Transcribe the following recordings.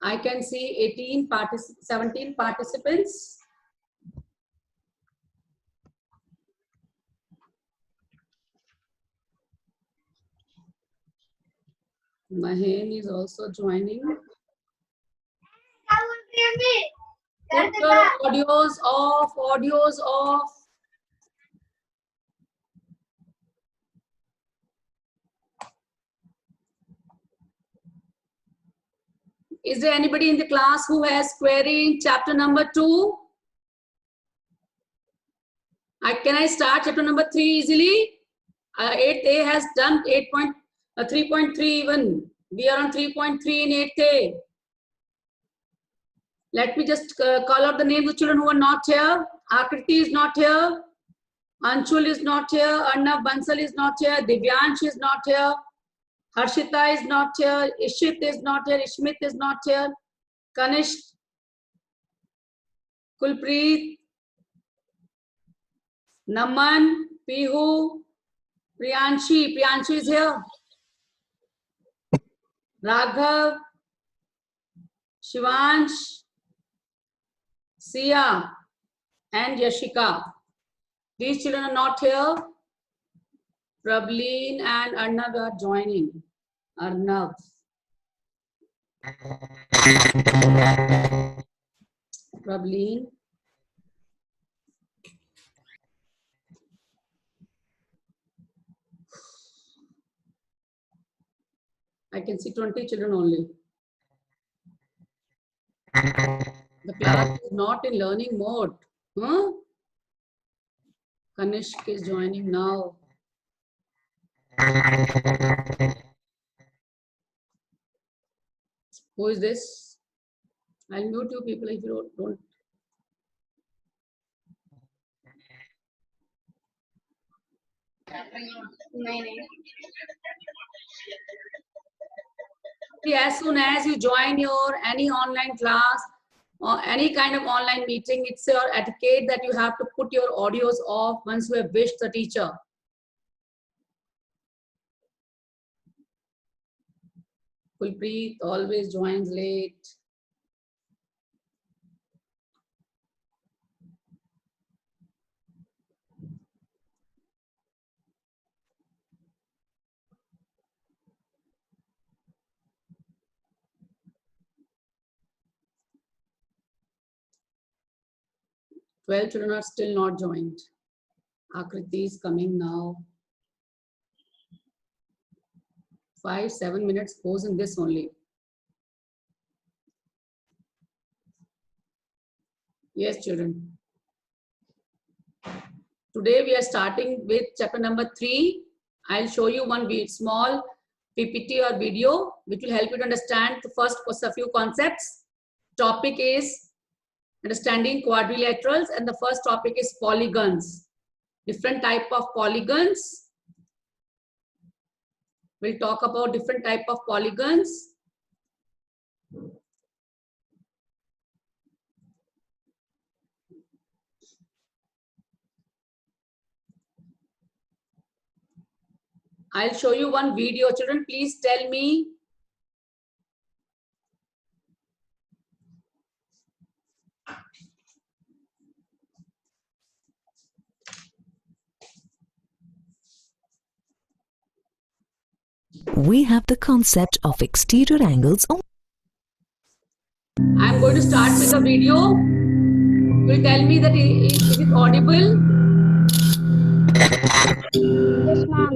I can see 17 participants. Mahen is also joining. Put your audios off, audios off. Is there anybody in the class who has query in chapter number 2? Can I start chapter number 3 easily? 8A has done 3.3 even. We are on 3.3 in 8A. Let me just call out the names of children who are not here. Akriti is not here. Anshul is not here. Arnav Bansal is not here. Divyansh is not here. Harshita is not here. Ishit is not here. Ishmit is not here. Kanish, Kulpreet, Naman, Pihu, Priyanshi. Priyanshi is here. Raghav, Shivansh, Sia, and Yashika. These children are not here. Prableen and Arnav are joining. Arnav. Prableen. I can see 20 children only. The class is not in learning mode. Huh? Kanishk is joining now. Who is this? I'll mute you people if you don't. As soon as you join your any online class or any kind of online meeting, it's your etiquette that you have to put your audios off once you have wished the teacher. Kulpreet always joins late. Twelve children are still not joined. Akriti is coming now. 5-7 minutes goes in this only. Yes, children. Today we are starting with chapter number 3. I'll show you one small PPT or video which will help you to understand the first a few concepts. Topic is understanding quadrilaterals, and the first topic is polygons. Different type of polygons. We'll talk about different type of polygons. I'll show you one video. Children, please tell me. We have the concept of exterior angles. I'm going to start with a video. You will tell me that is it audible? Yes, ma'am.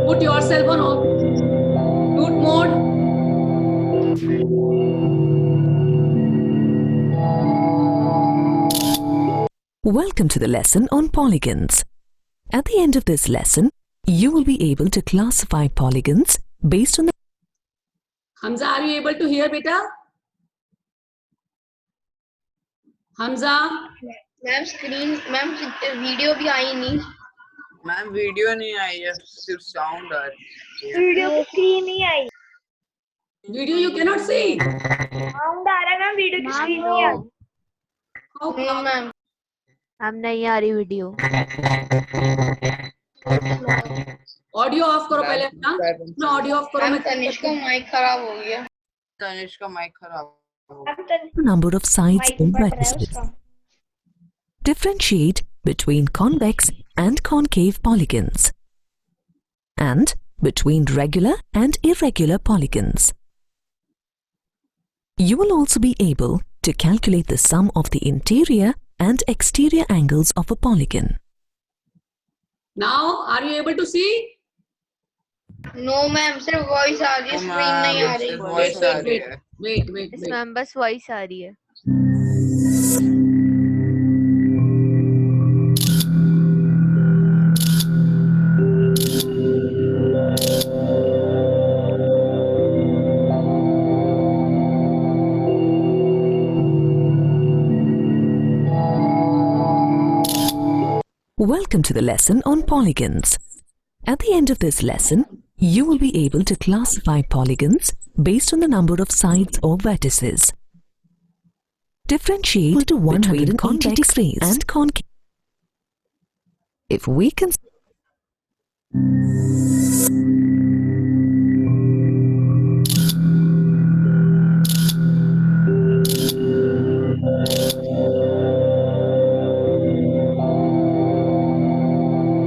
Put yourself on mute mode. Welcome to the lesson on polygons. At the end of this lesson, you will be able to classify polygons based on the... Hamza, are you able to hear, beta? Hamza? Ma'am screen ma'am video भी आई नहीं ma'am video नहीं आई है, सिर्फ sound आ रही है। Video की screen नहीं आई Video you cannot see. Sound आ रहा है मैम वीडियो की स्क्रीन नहीं आई How मैम हम नहीं आ रही वीडियो ऑडियो ऑफ करो पहले अपना ऑडियो ऑफ करो। मैम तनिष्क को माइक खराब हो गया तनिष्क का माइक खराब हो गया। number of sides or vertices. Differentiate between convex and concave polygons and between regular and irregular polygons. You will also be able to calculate the sum of the interior and exterior angles of a polygon. Now, are you able to see? No ma'am सिर्फ voice आ रही है, screen नहीं आ रही। सिर्फ voice आ रही है। इस मैम बस वॉइस आ रही है। Welcome to the lesson on polygons. At the end of this lesson, you will be able to classify polygons based on the number of sides or vertices. Differentiate to 180 degrees and concave. If we can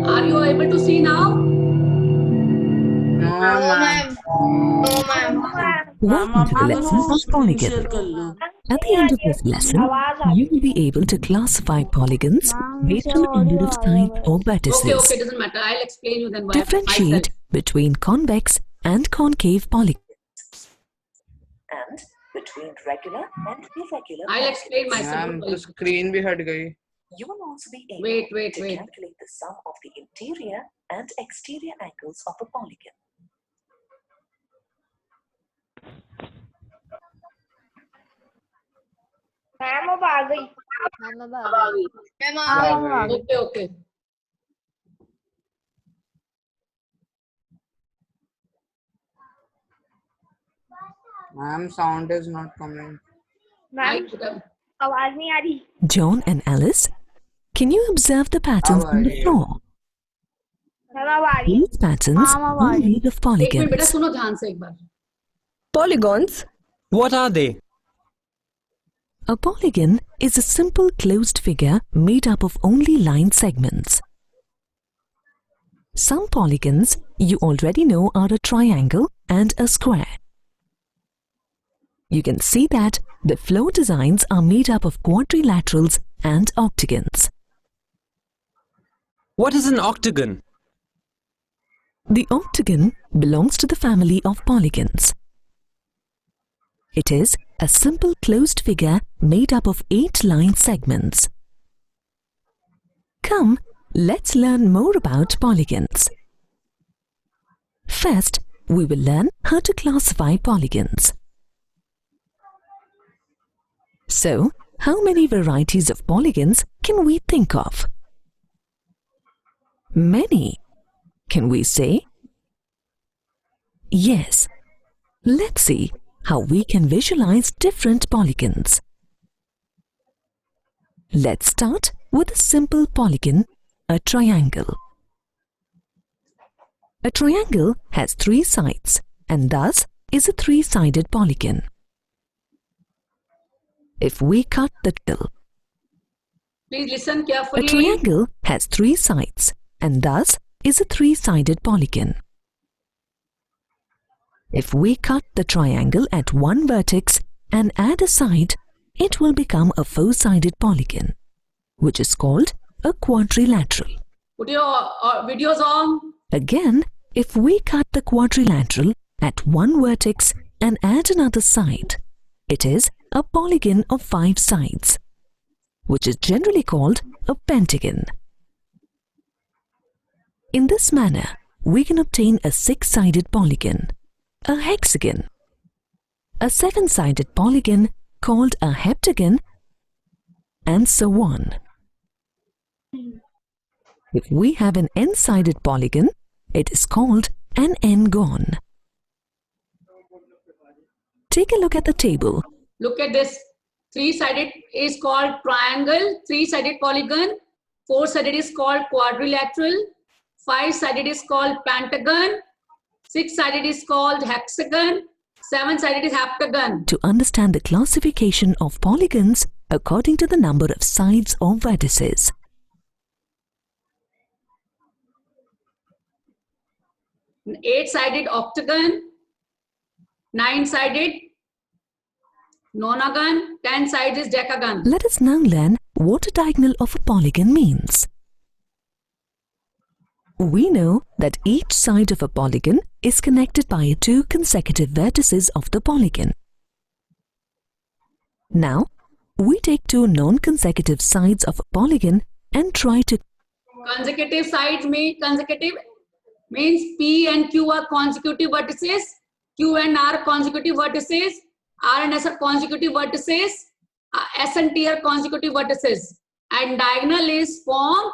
Are you able to see now? No, no ma'am. Ma'am, no ma'am. welcome to the lesson on polygons. At the end of this lesson, you will be able to classify polygons based on the number of sides or vertices. Okay, doesn't matter. I'll explain you then why. Differentiate between convex and concave polygons and between regular and irregular I'll explain myself. Ma'am तो screen भी हट गई। You will also be able Wait. to calculate the sum of the interior and exterior angles of a polygon. Ma'am अब आ गई। Ma'am अब आ गई। Ma'am आ गई। Okay. Ma'am sound is not coming. Ma'am आवाज नहीं आ रही। John and Alice, can you observe the patterns on the floor? Ma'am अब आ रही है। These patterns are made of एक मिनट बेटा polygons. सुनो ध्यान से एक बार। Polygons? What are they? A polygon is a simple closed figure made up of only line segments. Some polygons you already know are a triangle and a square. You can see that the floor designs are made up of quadrilaterals and octagons. What is an octagon? The octagon belongs to the family of polygons. It is a simple closed figure made up of 8 line segments. Come, let's learn more about polygons. First, we will learn how to classify polygons. So, how many varieties of polygons can we think of? Many. Can we say? Yes. Let's see how we can visualize different polygons. Let's start with a simple polygon, a triangle. A triangle has 3 sides and thus is a 3-sided polygon. If we cut the triangle, Please listen a carefully. triangle has 3 sides and thus is a 3-sided polygon. If we cut the triangle at one vertex and add a side, it will become a 4-sided polygon, which is called a quadrilateral. Put your videos on. Again, if we cut the quadrilateral at one vertex and add another side, it is a polygon of 5 sides, which is generally called a pentagon. In this manner, we can obtain a 6-sided polygon, a hexagon, a 7-sided polygon called a heptagon, and so on. If we have an n-sided polygon, it is called an n-gon. Take a look at the table. Look at this. 3-sided is called triangle. 3-sided polygon. 4-sided is called quadrilateral. 5-sided is called pentagon. 6-sided is called hexagon. Seven-sided is heptagon. To understand the classification of polygons according to the number of sides or vertices. Eight-sided octagon. Nine-sided nonagon. 10 sides is decagon. Let us now learn what a diagonal of a polygon means. We know that each side of a polygon is connected by two consecutive vertices of the polygon. Now, we take two non-consecutive sides of a polygon and try to... Consecutive sides means P and Q are consecutive vertices. Q and R consecutive vertices. R and S are consecutive vertices. S and T are consecutive vertices. And diagonal is formed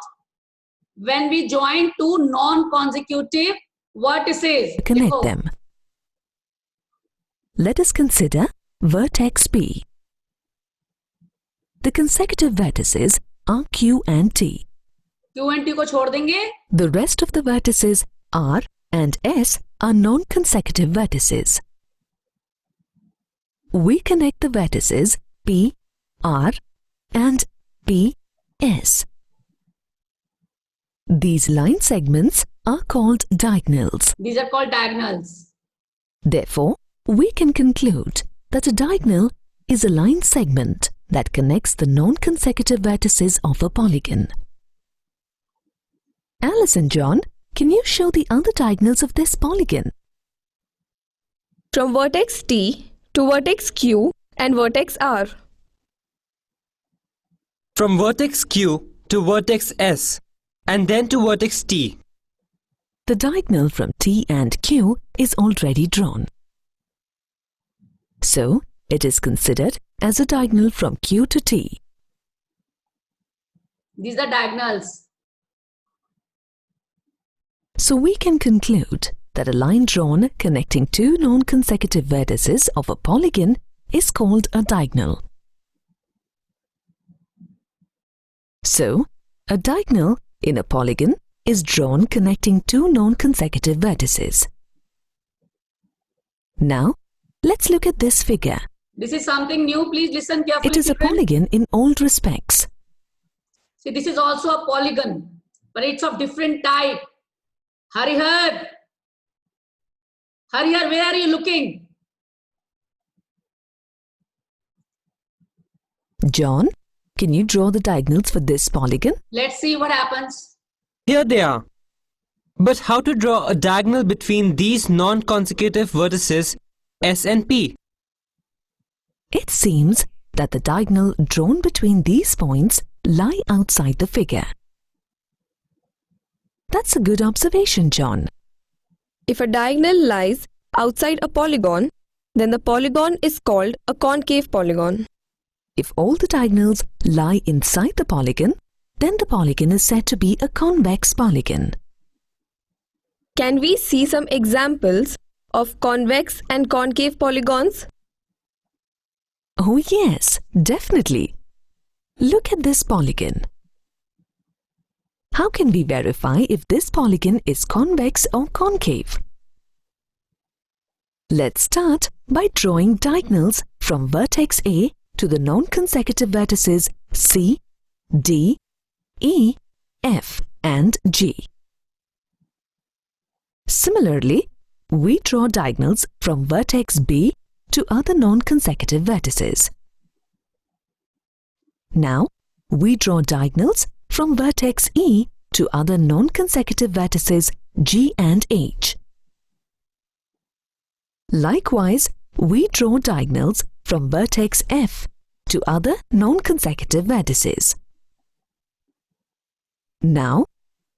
when we join two non-consecutive vertices. connect them. Let us consider vertex P. The consecutive vertices are Q and T. Q and T को छोड़ देंगे. The rest of the vertices R and S are non-consecutive vertices. We connect the vertices P, R and P, S. These line segments are called diagonals. These are called diagonals. Therefore, we can conclude that a diagonal is a line segment that connects the non-consecutive vertices of a polygon. Alice and John, can you show the other diagonals of this polygon? From vertex T to vertex Q and vertex R. From vertex Q to vertex S and then to vertex T. The diagonal from T and Q is already drawn. So, it is considered as a diagonal from Q to T. These are diagonals. So we can conclude that a line drawn connecting two non-consecutive vertices of a polygon is called a diagonal. So, a diagonal in a polygon is drawn connecting two non-consecutive vertices. Now, let's look at this figure. This is something new. Please listen carefully. It is a children. polygon in all respects. See, this is also a polygon, but it's of different type. Harihar, where are you looking? John, can you draw the diagonals for this polygon? Let's see what happens. Here they are. But how to draw a diagonal between these non-consecutive vertices S and P? It seems that the diagonal drawn between these points lie outside the figure. That's a good observation, John. If a diagonal lies outside a polygon, then the polygon is called a concave polygon. If all the diagonals lie inside the polygon, then the polygon is said to be a convex polygon. Can we see some examples of convex and concave polygons? Oh yes, definitely. Look at this polygon. How can we verify if this polygon is convex or concave? Let's start by drawing diagonals from vertex A to the non-consecutive vertices C, D, E, F and G. Similarly, we draw diagonals from vertex B to other non-consecutive vertices. Now, we draw diagonals from vertex E to other non-consecutive vertices G and H. Likewise, we draw diagonals from vertex F to other non-consecutive vertices. Now,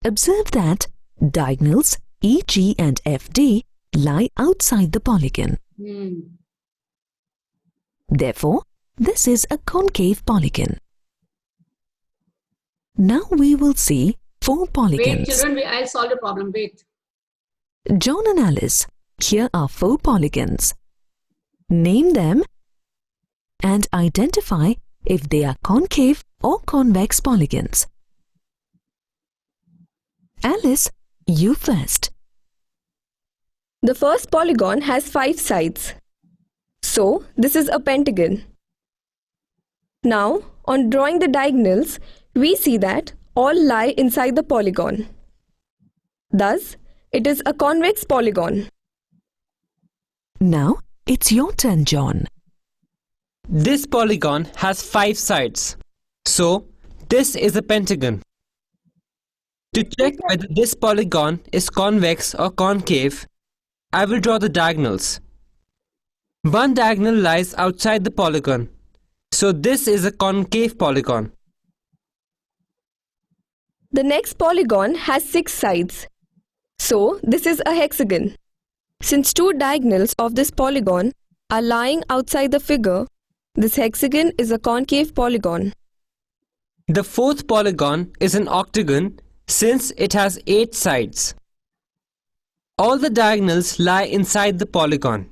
observe that diagonals EG and FD lie outside the polygon. Therefore, this is a concave polygon. Now we will see 4 polygons. Wait, children, I'll solve the problem. Wait. John and Alice, here are 4 polygons. Name them and identify if they are concave or convex polygons. Alice, you first. The first polygon has 5 sides. So this is a pentagon. Now, on drawing the diagonals, we see that all lie inside the polygon. Thus, it is a convex polygon. Now, it's your turn, John. This polygon has 5 sides. So, this is a pentagon. To check whether this polygon is convex or concave, I will draw the diagonals. One diagonal lies outside the polygon. So this is a concave polygon. The next polygon has 6 sides. So this is a hexagon. Since 2 diagonals of this polygon are lying outside the figure, this hexagon is a concave polygon. The 4th polygon is an octagon since it has 8 sides. All the diagonals lie inside the polygon.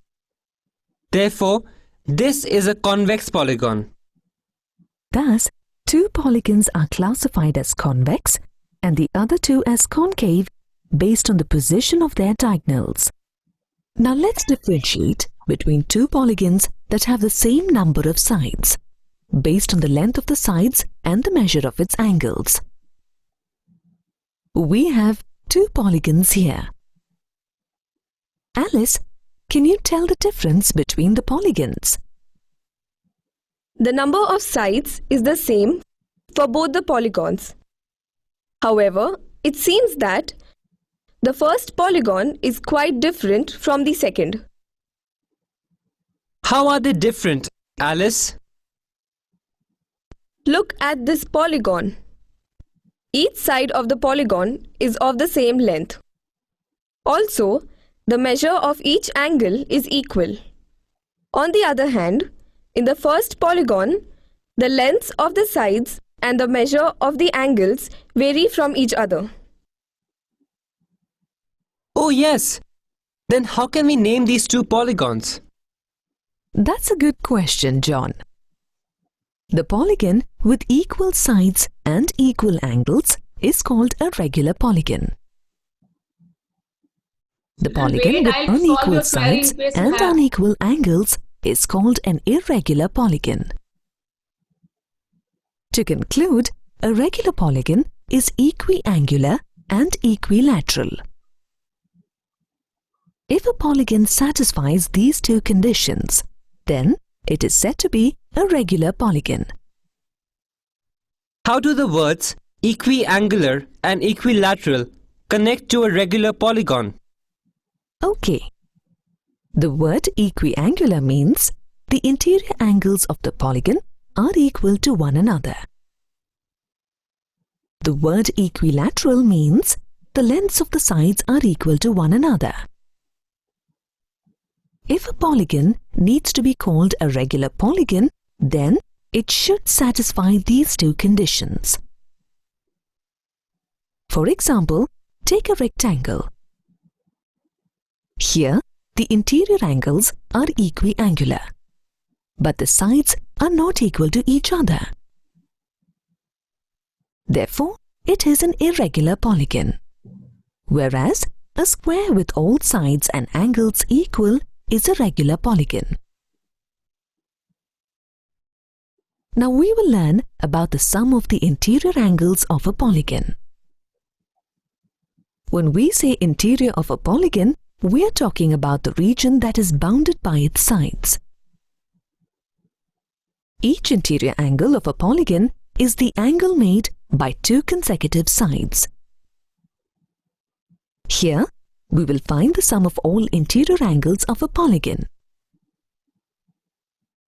Therefore, this is a convex polygon. Thus, 2 polygons are classified as convex and the other 2 as concave based on the position of their diagonals. Now let's differentiate between 2 polygons that have the same number of sides, based on the length of the sides and the measure of its angles. We have 2 polygons here. Alice, can you tell the difference between the polygons? The number of sides is the same for both the polygons. However, it seems that the first polygon is quite different from the second. How are they different, Alice? Look at this polygon. Each side of the polygon is of the same length. Also, the measure of each angle is equal. On the other hand, in the first polygon, the lengths of the sides and the measure of the angles vary from each other. Oh yes! Then how can we name these 2 polygons? That's a good question, John. The polygon with equal sides and equal angles is called a regular polygon. The polygon with unequal sides and unequal angles is called an irregular polygon. To conclude, a regular polygon is equiangular and equilateral. If a polygon satisfies these 2 conditions, then it is said to be a regular polygon. How do the words equiangular and equilateral connect to a regular polygon? Okay. The word equiangular means the interior angles of the polygon are equal to one another. The word equilateral means the lengths of the sides are equal to one another. If a polygon needs to be called a regular polygon, then it should satisfy these 2 conditions. For example, take a rectangle. Here, the interior angles are equiangular, but the sides are not equal to each other. Therefore, it is an irregular polygon. Whereas, a square with all sides and angles equal is a regular polygon. Now we will learn about the sum of the interior angles of a polygon. When we say interior of a polygon, we are talking about the region that is bounded by its sides. Each interior angle of a polygon is the angle made by 2 consecutive sides. Here, we will find the sum of all interior angles of a polygon.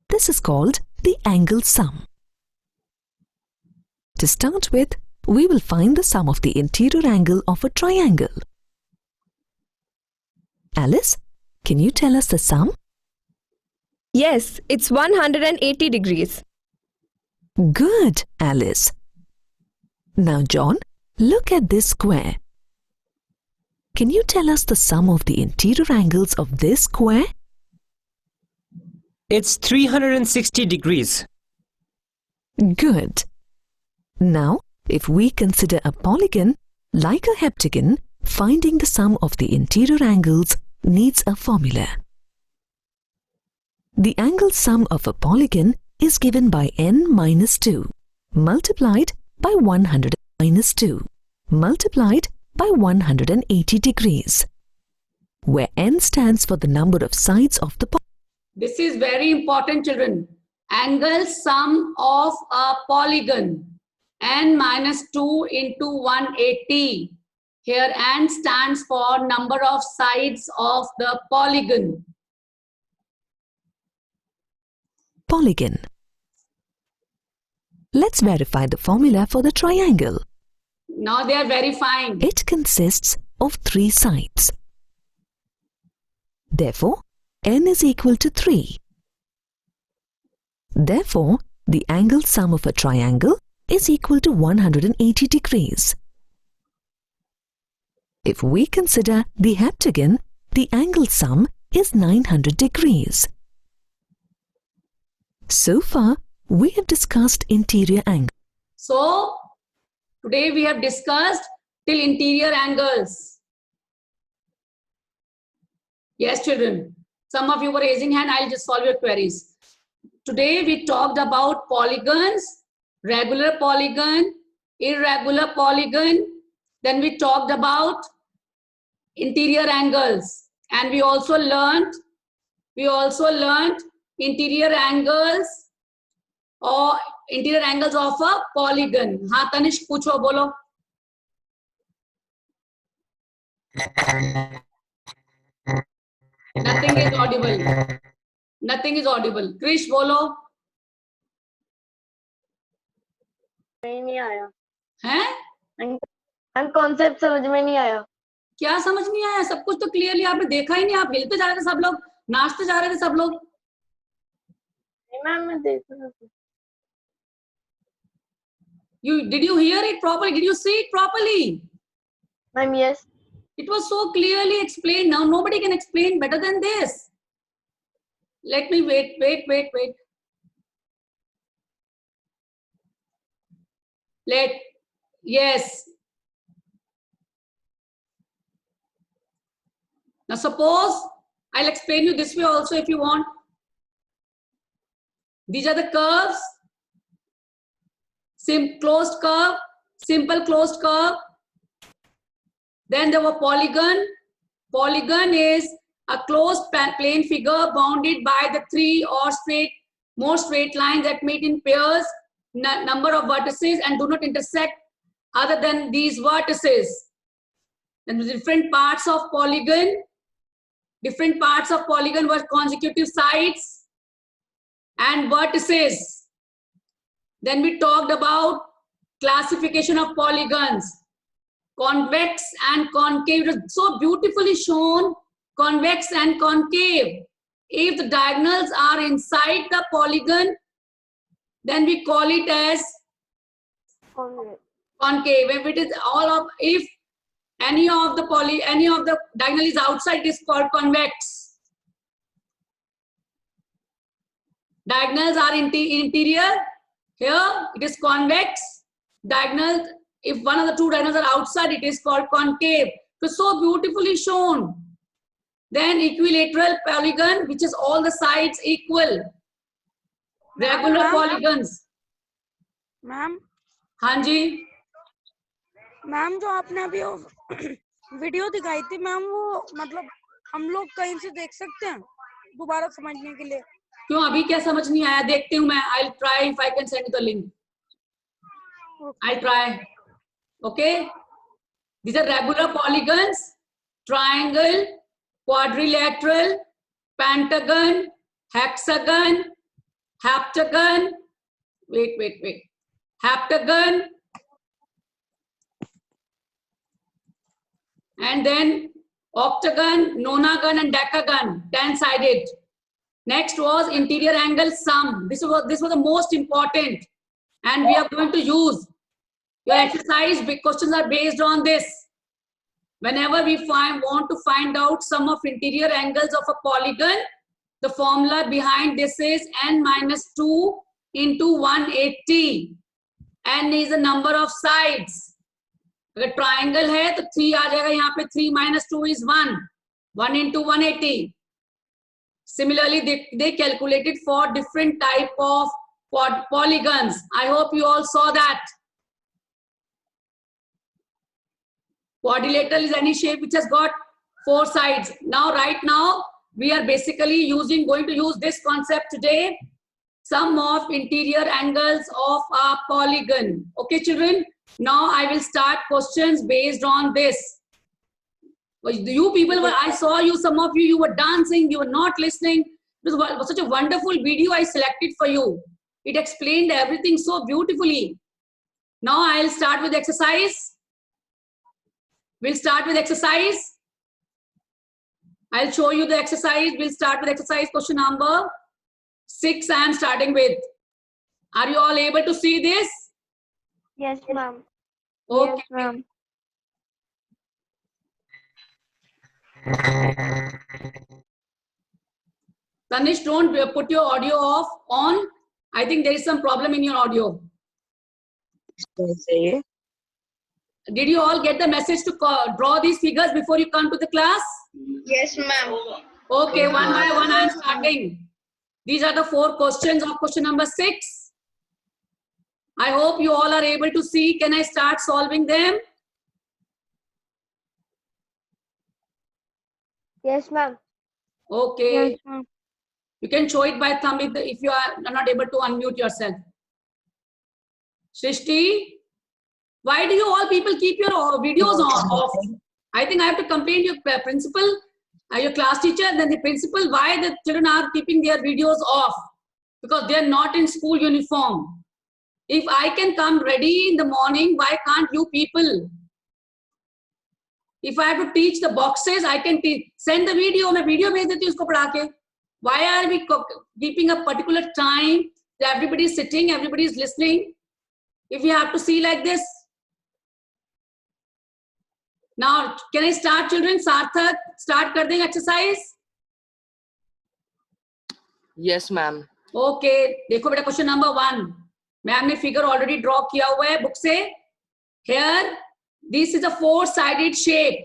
This is called the angle sum. To start with, we will find the sum of the interior angle of a triangle. Alice, can you tell us the sum? Yes, it's 180 degrees. Good, Alice. Now, John, look at this square. Can you tell us the sum of the interior angles of this square? It's 360 degrees. Good. Now, if we consider a polygon like a heptagon, finding the sum of the interior angles needs a formula. The angle sum of a polygon is given by n minus 2 multiplied by 100 minus 2 multiplied by 180 degrees, where n stands for the number of sides of the polygon. This is very important, children. Angle sum of a polygon, n minus 2 into 180. Here n stands for number of sides of the polygon. Polygon. Let's verify the formula for the triangle. Now they are verifying. It consists of 3 sides. Therefore, n is equal to 3. Therefore, the angle sum of a triangle is equal to 180 degrees. If we consider the heptagon, the angle sum is 900 degrees. So far, we have discussed interior angle. So, today we have discussed till interior angles. Yes, children. Some of you were raising hand. I'll just solve your queries. Today we talked about polygons, regular polygon, irregular polygon. Then we talked about interior angles. And we also learned interior angles or interior angles of a polygon. हाँ तनिष्क पूछो बोलो. Nothing is audible. Nothing is audible. Krish बोलो. नहीं आया हैं? Concept समझ में नहीं आया. क्या समझ नहीं आया? सब कुछ तो क्लियरली आपने देखा ही नहीं. आप हिलते जा रहे थे सब लोग, नाचते जा रहे थे सब लोग. मैम मैं देख रहा था. Did you hear it properly? Did you see it properly? Ma'am, yes. It was so clearly explained. Now nobody can explain better than this. Let me wait. Yes. Now suppose I'll explain you this way also if you want. These are the curves. Closed curve, simple closed curve. Then there were polygon. Polygon is a closed plane figure bounded by the 3 or more straight lines that meet in pairs, number of vertices and do not intersect other than these vertices. And the different parts of polygon were consecutive sides and vertices. Then we talked about classification of polygons, convex and concave. It was so beautifully shown, convex and concave. If the diagonals are inside the polygon, then we call it as concave. If it is if any of the diagonal is outside, it is called convex. Diagonals are interior. Here it is convex. Diagonal, if one of the two diagonals are outside, it is called concave. So beautifully shown. Then equilateral polygon, which is all the sides equal. Regular polygons. Ma'am हाँ जी. Ma'am जो आपने अभी video दिखाई थी ma'am, वो मतलब हम लोग कहीं से देख सकते हैं दोबारा समझने के लिए? क्यों अभी क्या समझ नहीं आया? देखती हूँ मैं. I'll try if I can send you the link. I'll try. Okay. These are regular polygons, triangle, quadrilateral, pentagon, hexagon, heptagon. Wait. Heptagon. And then octagon, nonagon and decagon, 10-sided. Next was interior angle sum. This was the most important, and we are going to use your exercise. Big questions are based on this. Whenever we want to find out sum of interior angles of a polygon, the formula behind this is n minus 2 into 180. N is the number of sides. अगर triangle है तो 3 आ जाएगा यहाँ पे. 3 minus 2 is 1. 1 into 180. Similarly, they calculated for different type of polygons. I hope you all saw that. Quadrilateral is any shape which has got 4 sides. Now, right now, we are basically going to use this concept today. Sum of interior angles of a polygon. Okay, children? Now, I will start questions based on this. You people, I saw you, some of you were dancing, you were not listening. It was such a wonderful video I selected for you. It explained everything so beautifully. Now, I'll start with exercise. We'll start with exercise. I'll show you the exercise. We'll start with exercise question number 6 I am starting with. Are you all able to see this? Yes, ma'am. Okay. Yes, ma'am. Tanish, don't put your audio on. I think there is some problem in your audio. Did you all get the message to draw these figures before you come to the class? Yes, ma'am. Okay, one by one I am starting. These are the 4 questions of question number 6. I hope you all are able to see. Can I start solving them? Yes, ma'am. Okay. Yes, ma'am. You can show it by thumb if you are not able to unmute yourself. Shrishti, why do you all people keep your videos off? I think I have to complain to your principal, your class teacher, then the principal, why the children are keeping their videos off. Because they are not in school uniform. If I can come ready in the morning, why can't you people? If I have to teach the boxes, I can send the video. मैं video भेज देती हूँ उसको पढ़ा के. Why are we keeping a particular time that everybody is sitting, everybody is listening? If you have to see like this. Now, can I start, children? Sarthak, start kar देंगे exercise. Yes, ma'am. Okay, देखो बेटा question number 1. Ma'am ने figure already draw किया हुआ है book से. Here, this is a 4-sided shape.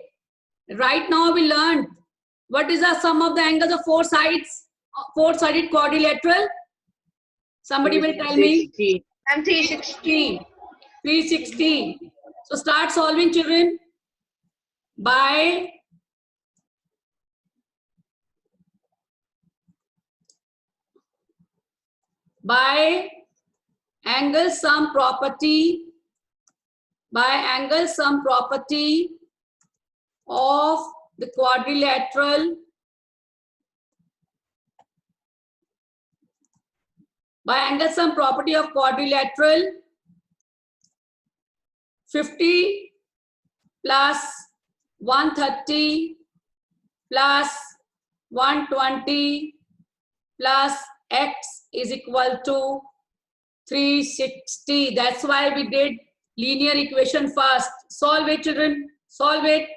Right now we learned what is the sum of the angles of 4 sides, 4-sided quadrilateral. Somebody will tell me. I'm 360. 360. So start solving, children. By angle sum property. By angle sum property of the quadrilateral. By angle sum property of quadrilateral, 50 plus 130 plus 120 plus x is equal to 360. That's why we did linear equation first. Solve it, children. Solve it.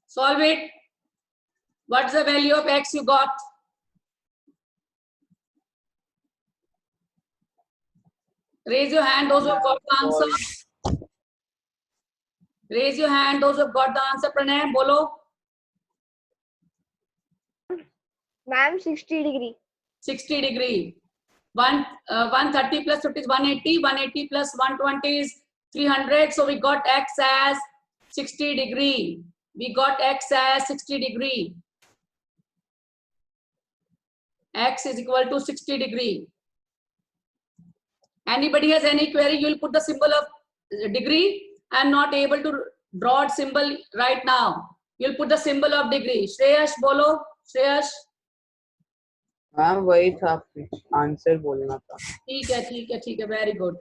Solve it. What's the value of x you got? Raise your hand, those who have got the answer. Raise your hand, those who have got the answer. Pranay, bolo. Ma'am, 60 degree. 60 degree. 130 plus 50 is 180. 180 plus 120 is 300. So we got x as 60 degree. We got x as 60 degree. X is equal to 60 degree. Anybody has any query, you will put the symbol of degree. I am not able to draw a symbol right now. You will put the symbol of degree. Shreyash, bolo. Shreyash. Ma'am वही था, answer बोलना था. ठीक है, very good.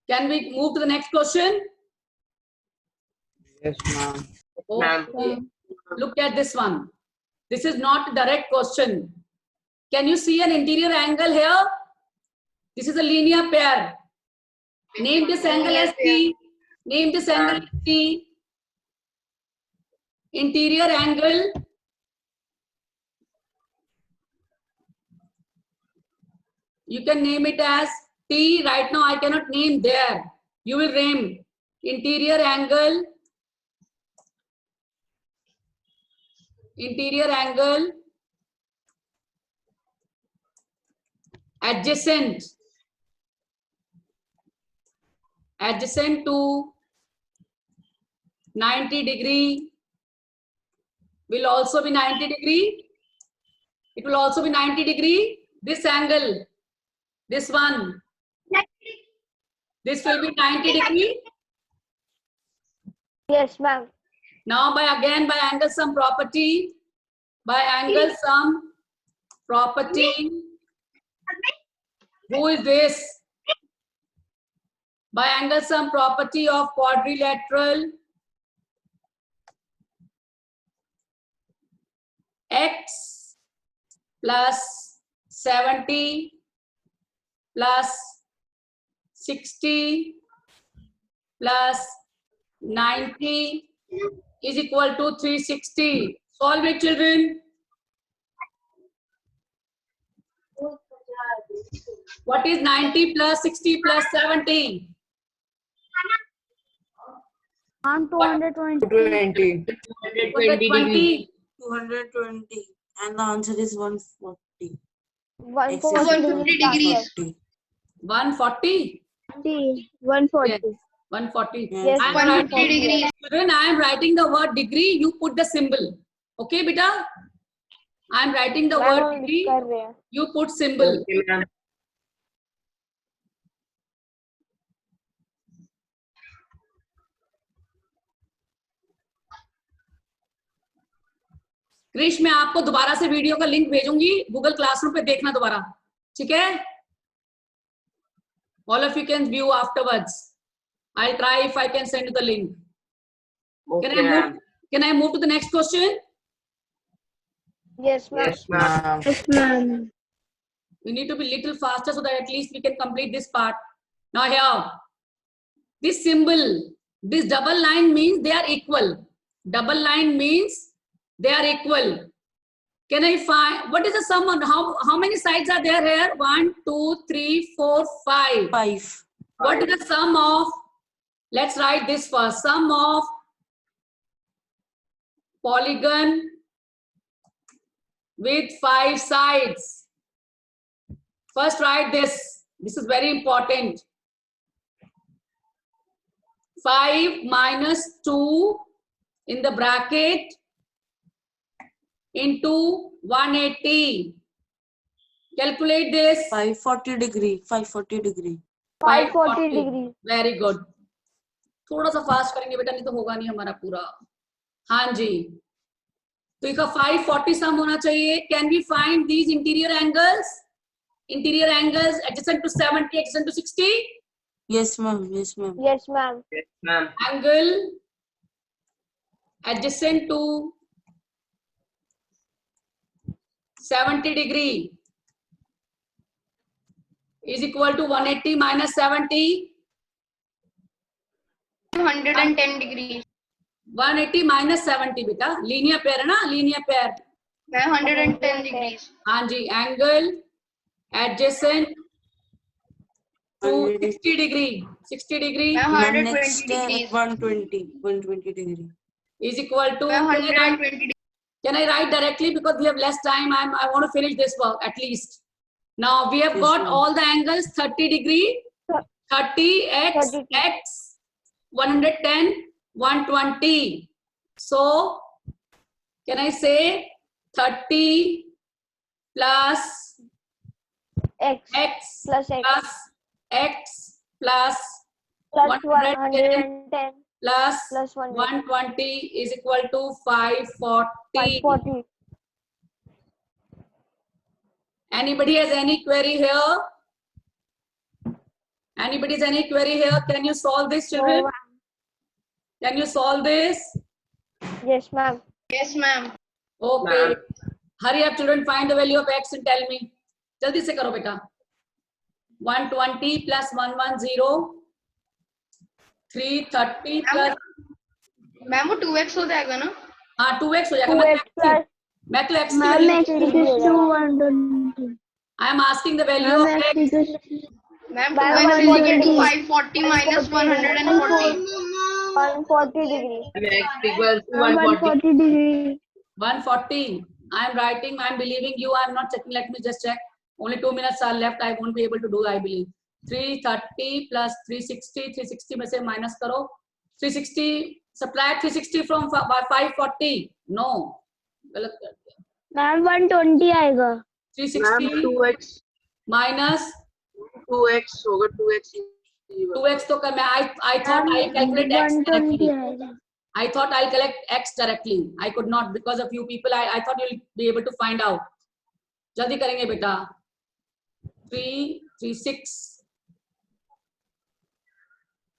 Can we move to the next question? Yes, ma'am. Okay. Look at this one. This is not a direct question. Can you see an interior angle here? This is a linear pair. Name this angle as T. Name this angle as T. Interior angle. You can name it as T. Right now I cannot name there. You will name interior angle interior angle adjacent to 90 degree will also be 90 degree. It will also be 90 degree. This angle, this one, this will be 90 degree. Yes, ma'am. Now by angle sum property, who is this? By angle sum property of quadrilateral, x plus 70 plus 60 plus 90 is equal to 360. Solve it, children. What is 90 plus 60 plus 70? Ma'am, 220. 20. 120. 220 and the answer is 140. 140 degrees. 140? 140. Yes. 140. Yes, I am 150 writing, degrees. children, I am writing the word degree. You put the symbol. Okay, beta? I am writing the Ma'am, word हम degree. कर रहे हैं. You put symbol. Okay, ma'am. Krrish, मैं आपको दोबारा से video का link भेजूंगी, गूगल क्लासरूम पे देखना दोबारा, ठीक है? All of you can view afterwards. I'll try if I can send you the link. Okay, Can I move to the next question? Yes, ma'am. Yes, ma'am. Yes, ma'am. We need to be little faster so that at least we can complete this part. Now here, this symbol, this double line means they are equal. Double line means they are equal. Can I find, what is the sum on, how many sides are there here? 1, 2, 3, 4, 5. 5. What is the sum of, let's write this first, sum of polygon with 5 sides. First write this. This is very important. 5 minus 2 in the bracket into 180. Calculate this. 540 degree. 540 degree. 540 degree. Very good. थोड़ा सा fast करेंगे बेटा, नहीं तो होगा नहीं हमारा पूरा. हाँ जी, तो इसका 540 सम होना चाहिए. Can we find these interior angles? Interior angles adjacent to 70, adjacent to 60. Yes, ma'am. Yes, ma'am. Yes, ma'am. Yes, ma'am. Angle adjacent to 70 degree is equal to 180 minus 70. 110 degrees. 180 minus 70 बेटा, लीनियर पेयर है ना, linear pair. मैं 110 degrees. हाँ जी, angle adjacent to 60 degree. 60 degree मैं Ma'am, 120 next degrees. 120 degree. is equal to. मैं 120 degrees. Can I write directly because we have less time? I want to finish this work at least. Now we have Yes, got ma'am. all the angles 30 degree, 30 x 30. x 110 120. So can I say 30 plus X x plus X plus x plus plus 110 110 plus plus 120. 120 is equal to 540. 540. Anybody has any query here? Anybody has any query here? Can you solve this, children? No, Can you solve this? yes, ma'am. Yes, ma'am. Okay. Ma'am. Hurry up, children. Find the value of x and tell me. जल्दी से करो बेटा. 120 plus 110. 330 plus. Ma'am वो 2x हो जाएगा ना? हाँ 2x हो जाएगा. 2x plus मैं तो x की ma'am value. x equals to 120. I am asking the value of x. Ma'am Ma'am, 2x is equal to 140. 540 minus 140. 140 degree. X equals to 140 degree. 140. I am writing. I am believing you. I am not checking. Let me just check. Only 2 minutes are left. I won't be able to do. I believe 330 plus 360. 360 में से minus करो. 360 subtract 360 from 540. No. गलत कर दिया. Ma'am 120 आएगा. 360 2x minus 2x होगा 2x 2x तो कर मैं I thought I calculate x 120 directly. आएगा. I thought I'll collect x directly. I could not because of you people. I thought you'll be able to find out. जल्दी करेंगे बेटा. 3 3 6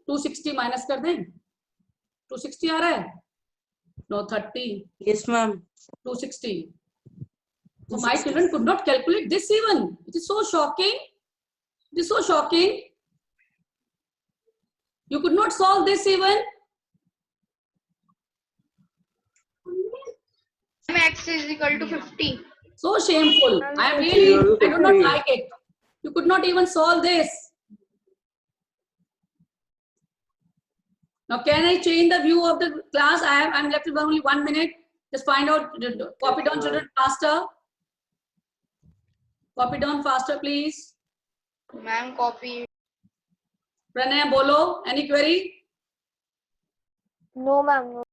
260 minus कर दें. 260 आ रहा है. No 30. Yes ma'am. 260. So my children could not calculate this even. It is so shocking. It is so shocking. You could not solve this even. X is equal to 50. So shameful. I am really, I do not like it. You could not even solve this. Now, can I change the view of the class? I'm left with only 1 minute. Just find out, copy down children faster. Copy down faster, please. Ma'am, copy. Pranay, bolo. Any query? No ma'am. No.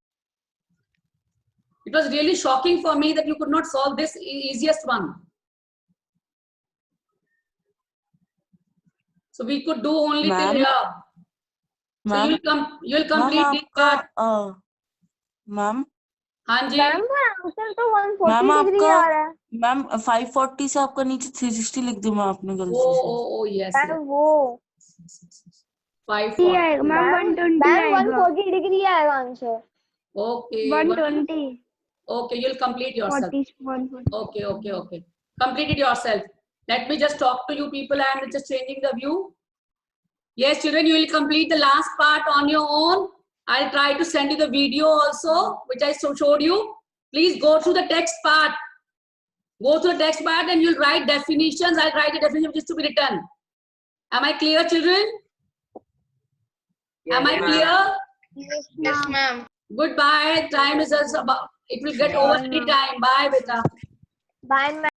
It was really shocking for me that you could not solve this easiest one. So we could do only till here. So you'll complete this part. Ma'am हाँ जी. Ma'am का answer तो 140 ma'am degree आ रहा है. Ma'am 540 से आपका नीचे 360 लिख दूं मैं आपने गलती से. Oh yes. मैम वो 540 आएगा. मैम 140 डिग्री आएगा answer. Okay. 120. Okay, you'll complete yourself. 140. Okay. Complete it yourself. Let me just talk to you people. I am just changing the view. Yes, children, you will complete the last part on your own. I'll try to send you the video also, which I showed you. Please go through the text part. Go through the text part and you'll write definitions. I'll write the definition which is to be written. Am I clear, children? Am I clear? Yes, ma'am. Goodbye. Time is just about, it will get over any time. Bye, beta. Bye ma'am.